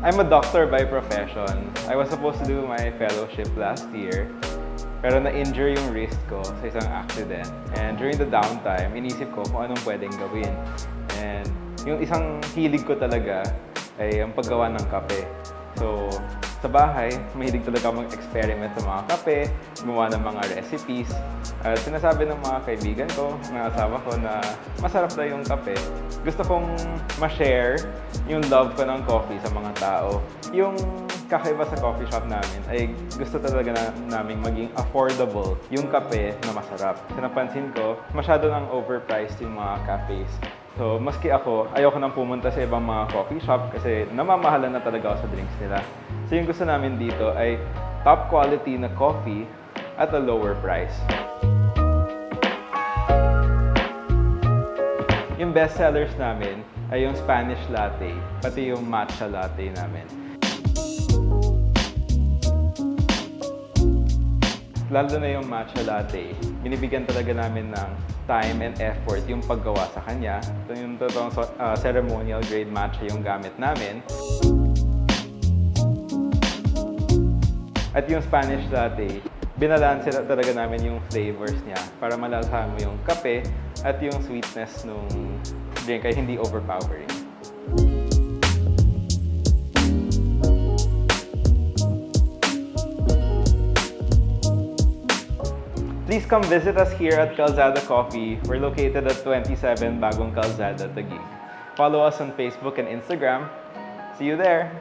I'm a doctor by profession. I was supposed to do my fellowship last year, pero na-injure yung wrist ko sa isang accident. And during the downtime, inisip ko kung anong pwedeng gawin. And yung isang hilig ko talaga ay ang paggawa ng kape. So, sa bahay, mahilig talaga mag-experiment sa mga kape, gumawa ng mga recipes. At sinasabi ng mga kaibigan ko, ng asawa ko na masarap daw yung kape. Gusto kong ma-share yung love ko ng coffee sa mga tao. Yung kakaiba sa coffee shop namin ay gusto talaga naming maging affordable yung kape na masarap. Kasi napansin ko, masyado nang overpriced yung mga cafes. So, maski ako, ayoko nang pumunta sa ibang mga coffee shop kasi namamahalan na talaga ako sa drinks nila. So, yung gusto namin dito ay top quality na coffee at a lower price. Yung best sellers namin ay yung Spanish latte, pati yung matcha latte namin. Lalo na yung matcha latte, binibigyan talaga namin ng time and effort yung paggawa sa kanya. Ito yung totoong ceremonial grade matcha yung gamit namin. At yung Spanish latte, binalanse talaga namin yung flavors niya para malalsahan mo yung kape at yung sweetness nung drink ay hindi overpowering. Please come visit us here at Calzada Coffee. We're located at 27 Bagong Calzada, Taguig. Follow us on Facebook and Instagram. See you there!